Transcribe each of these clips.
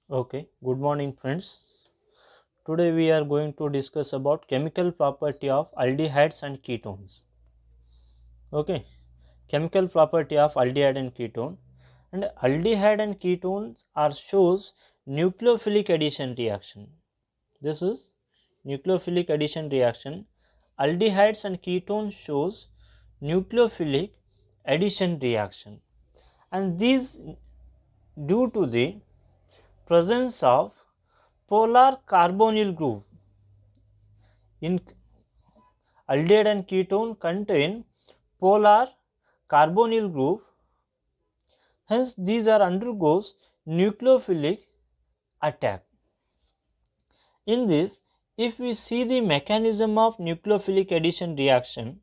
Okay, good morning friends. Today we are going to discuss about chemical property of aldehydes and ketones. Okay, chemical property of aldehyde and ketone. And aldehyde and ketones are shows nucleophilic addition reaction. This is nucleophilic addition reaction. Aldehydes and ketones shows nucleophilic addition reaction, and these due to the presence of polar carbonyl group. In aldehyde and ketone contain polar carbonyl group, hence these are undergoes nucleophilic attack. In this, if we see the mechanism of nucleophilic addition reaction,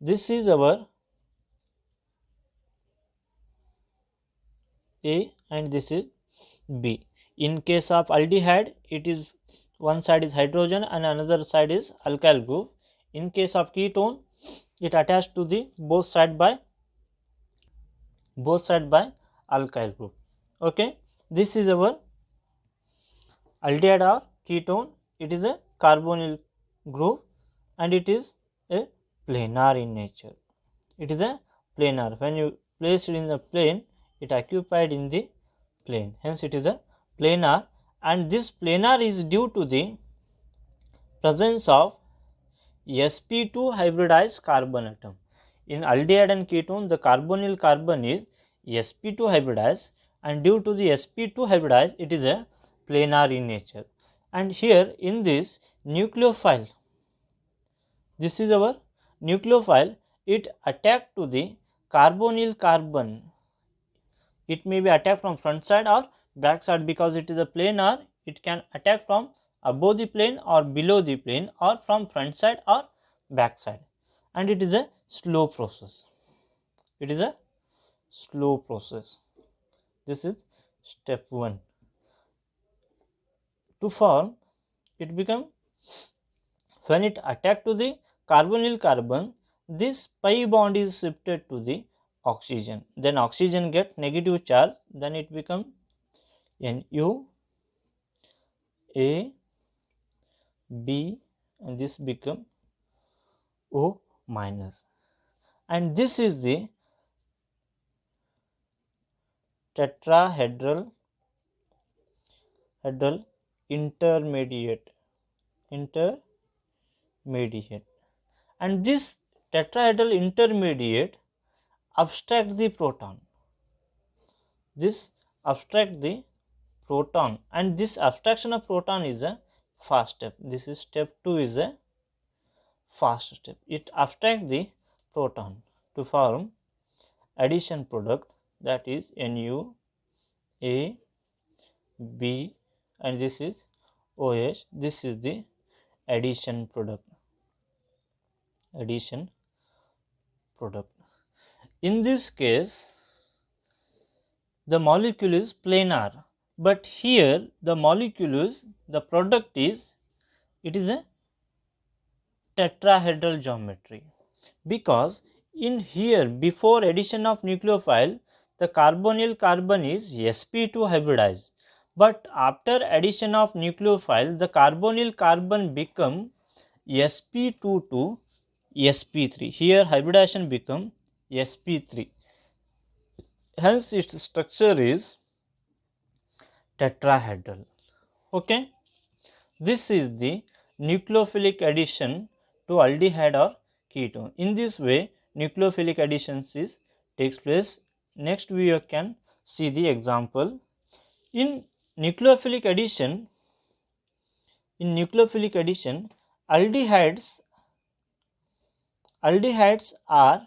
this is our A and this is B. In case of aldehyde, it is one side is hydrogen and another side is alkyl group. In case of ketone, it attached to the both side by alkyl group. Okay, this is our aldehyde or ketone. It is a carbonyl group and it is a planar in nature. It is a planar. When you place it in the plane, it occupied in the plane, hence it is a planar, and this planar is due to the presence of sp2 hybridized carbon atom. In aldehyde and ketone, the carbonyl carbon is sp2 hybridized, and due to the sp2 hybridized, it is a planar in nature. And here in this nucleophile, this is our nucleophile, it attack to the carbonyl carbon. It may be attacked from front side or back side, because it is a planar. It can attack from above the plane or below the plane, or from front side or back side, and it is a slow process. It is a slow process. This is step 1. To form, it become, when it attack to the carbonyl carbon, this pi bond is shifted to the oxygen, then oxygen get negative charge, then it become Nu, A, B, and this become O minus, and this is the tetrahedral intermediate, and this tetrahedral intermediate abstract the proton. This abstract the proton, and this abstraction of proton is a fast step. This is step 2 is a fast step. It abstract the proton to form addition product, that is Nu, A, B, and this is OH. This is the addition product. In this case, the molecule is planar, but here the molecule is, the product is, it is a tetrahedral geometry, because in here before addition of nucleophile, the carbonyl carbon is sp2 hybridized, but after addition of nucleophile, the carbonyl carbon become sp2 to sp3. Here hybridization become sp3, hence its structure is tetrahedral. Okay, this is the nucleophilic addition to aldehyde or ketone. In this way, nucleophilic additions takes place. Next, we can see the example. In nucleophilic addition, aldehydes are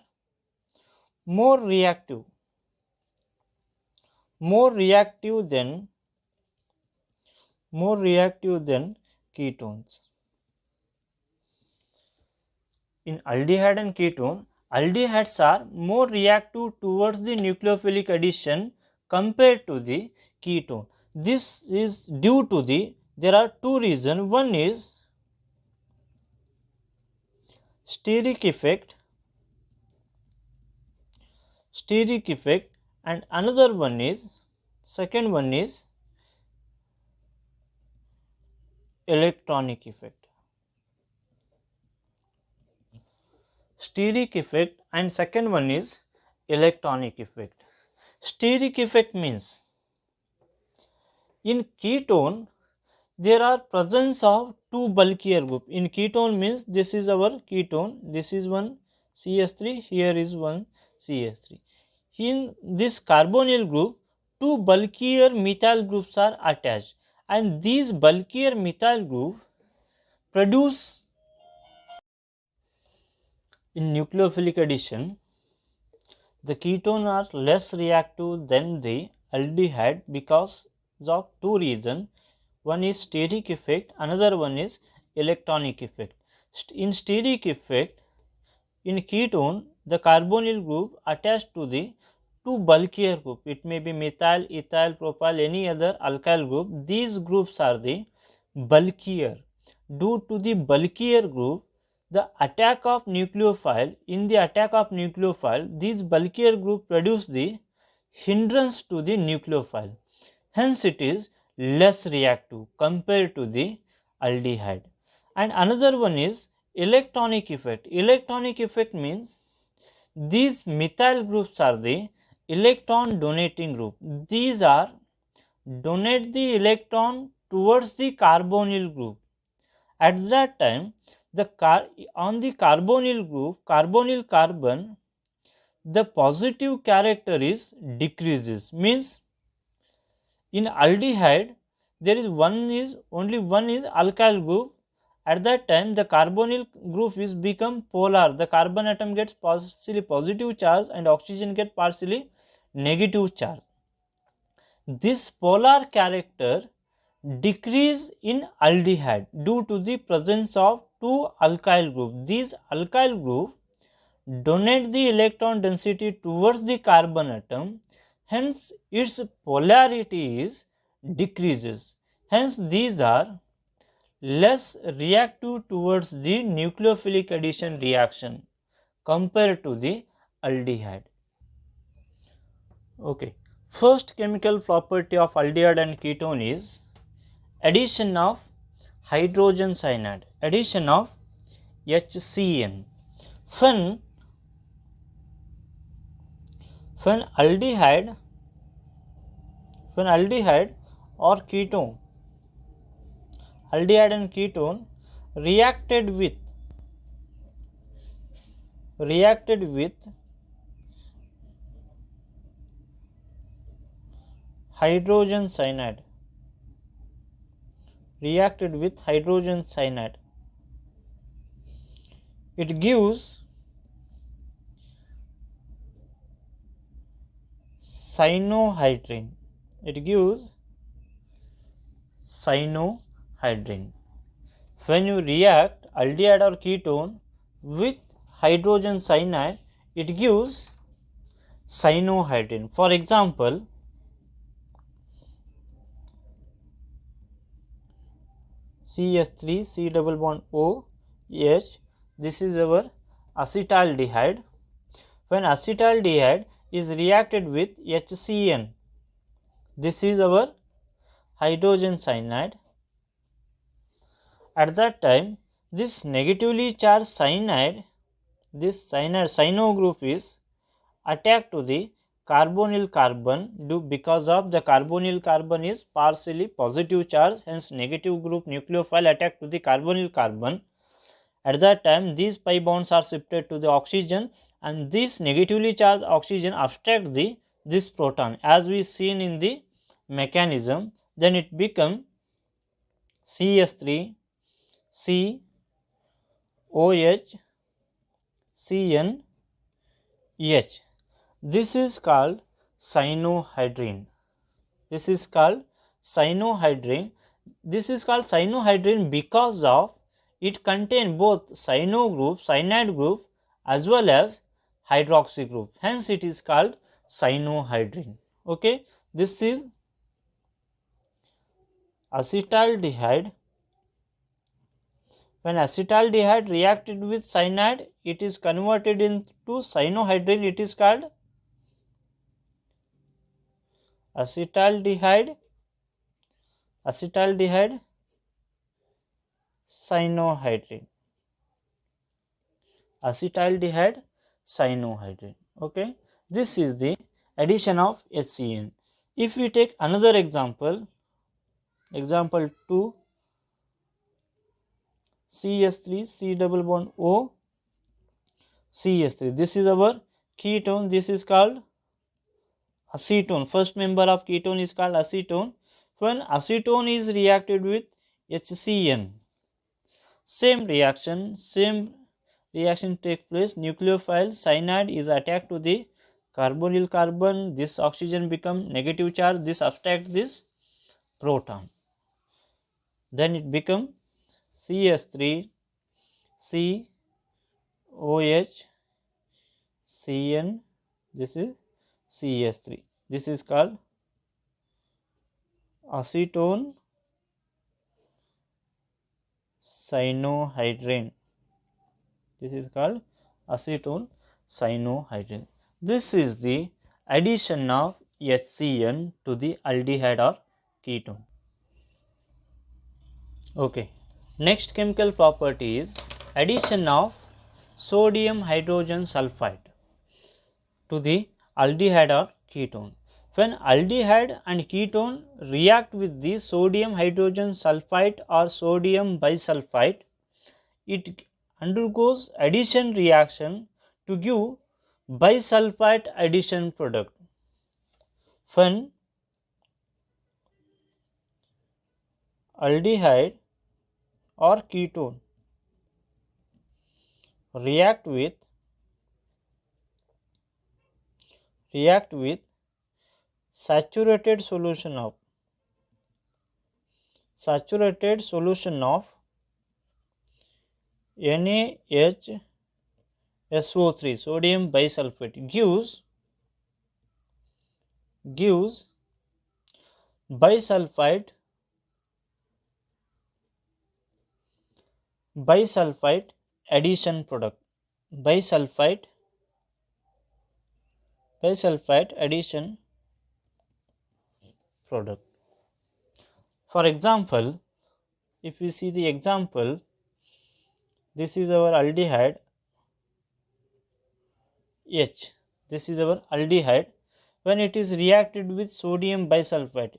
more reactive than ketones. In aldehyde and ketone, aldehydes are more reactive towards the nucleophilic addition compared to the ketone. This is due to there are two reasons. One is steric effect, and another one is, second one is electronic effect. Steric effect, and second one is electronic effect. Steric effect means in ketone there are presence of two bulkier group. In ketone means this is our ketone, this is one CH3, here is one CH3. In this carbonyl group, two bulkier methyl groups are attached, and these bulkier methyl group produce in nucleophilic addition. The ketone are less reactive than the aldehyde because of two reasons. One is steric effect, another one is electronic effect. In steric effect, in ketone, the carbonyl group attached to the two bulkier group. It may be methyl, ethyl, propyl, any other alkyl group. These groups are the bulkier. Due to the bulkier group, the attack of nucleophile, in the attack of nucleophile, these bulkier group produce the hindrance to the nucleophile. Hence, it is less reactive compared to the aldehyde. And another one is electronic effect. Electronic effect means these methyl groups are the electron donating group. These are donate the electron towards the carbonyl group. At that time, on the carbonyl group, carbonyl carbon, the positive character is decreases. Means in aldehyde, there is only one is alkyl group. At that time, the carbonyl group is become polar. The carbon atom gets partially positive charge and oxygen get partially negative charge. This polar character decrease in aldehyde due to the presence of two alkyl group. These alkyl group donate the electron density towards the carbon atom, hence its polarity is decreases. Hence these are less reactive towards the nucleophilic addition reaction compared to the aldehyde. Okay. First chemical property of aldehyde and ketone is addition of hydrogen cyanide, addition of HCN. When aldehyde or ketone, aldehyde and ketone reacted with hydrogen cyanide, it gives cyanohydrin. When you react aldehyde or ketone with hydrogen cyanide, it gives cyanohydrin. For example, CH3, C double bond O, H, this is our acetaldehyde. When acetaldehyde is reacted with HCN, this is our hydrogen cyanide. At that time, this negatively charged cyanide, this cyano group is attacked to the carbonyl carbon because of the carbonyl carbon is partially positive charge, hence negative group nucleophile attack to the carbonyl carbon. At that time, these pi bonds are shifted to the oxygen, and this negatively charged oxygen abstract this proton as we seen in the mechanism. Then it become CH3, C, OH, CN, H. This is called cyanohydrin. This is called cyanohydrin because of it contain both cyanide group as well as hydroxy group. Hence it is called cyanohydrin. Okay, this is acetaldehyde. When acetaldehyde reacted with cyanide, it is converted into cyanohydrin. It is called acetaldehyde cyanohydride. Acetaldehyde cyanohydride. Okay, this is the addition of HCN. If we take another example, example 2, CH3 C double bond O CH3. This is our ketone. This is called acetone. First member of ketone is called acetone. When acetone is reacted with HCN, same reaction take place. Nucleophile cyanide is attacked to the carbonyl carbon. This oxygen become negative charge. This abstract this proton. Then it become CH3 C OH CN. This is CH3. This is called acetone cyanohydrine. This is called acetone cyanohydrine. This is the addition of HCN to the aldehyde or ketone. Okay. Next chemical property is addition of sodium hydrogen sulfide to the aldehyde or ketone. When aldehyde and ketone react with the sodium hydrogen sulfide or sodium bisulfite, it undergoes addition reaction to give bisulfite addition product. When aldehyde or ketone react with saturated solution of NaHSO3 sodium bisulfate gives bisulfite addition product. Bisulfite addition product. For example, if we see the example, this is our aldehyde H. This is our aldehyde. When it is reacted with sodium bisulfite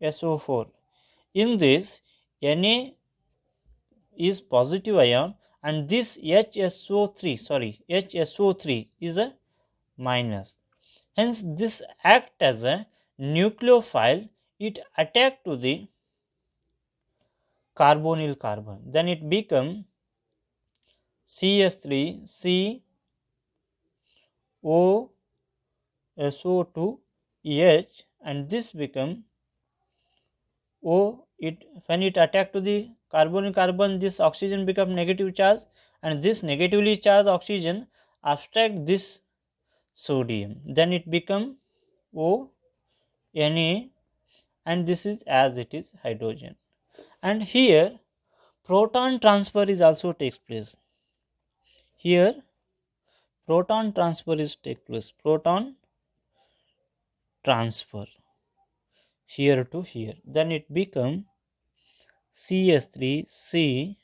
NaHSO4, in this Na is positive ion and this HSO3 is a minus. Hence this act as a nucleophile. It attack to the carbonyl carbon. Then it become CH3 C O SO2 H and this become O. When it attack to the carbonyl carbon, this oxygen become negative charge and this negatively charged oxygen abstract this sodium. Then it become O Na and this is as it is hydrogen. And here proton transfer is also takes place. Here proton transfer is take place. Proton transfer here to here. Then it become CH3 C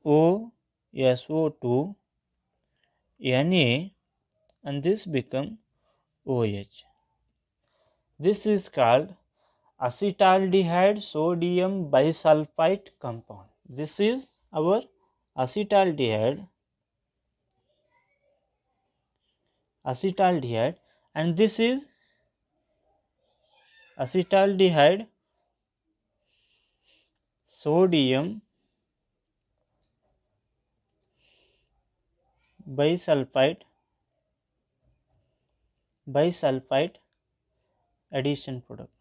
O SO2 Na and this become OH. This is called acetaldehyde sodium bisulfite compound. This is our acetaldehyde and this is acetaldehyde sodium bisulfite addition product.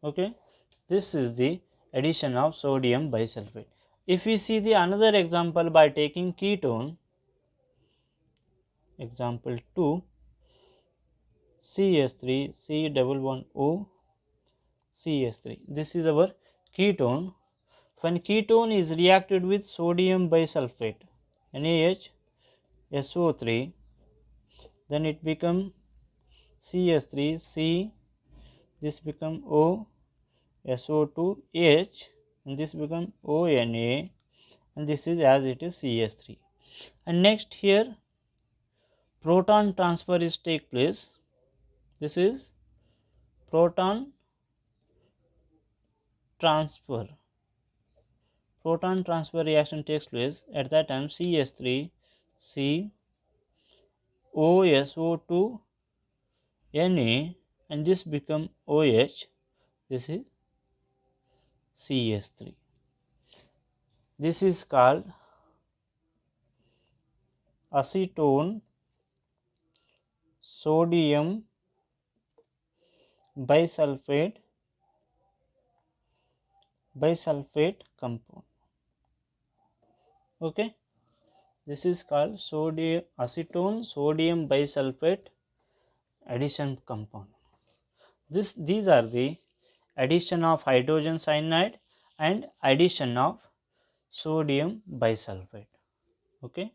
Okay, this is the addition of sodium bisulfite. If we see the another example by taking ketone, example 2, CH3 C double bond O CH3. This is our ketone. When ketone is reacted with sodium bisulfate NaHSO3, then it become CH3 C, this become O, SO2 H, and this become ONA, and this is as it is CH3. And next here proton transfer is take place. This is proton transfer. Proton transfer reaction takes place. At that time CH3 C OSO2 Na, and this become OH. This is CH3. This is called acetone sodium bisulfate compound. Okay, this is called acetone sodium bisulfate addition compound. These are the addition of hydrogen cyanide and addition of sodium bisulfate. Okay.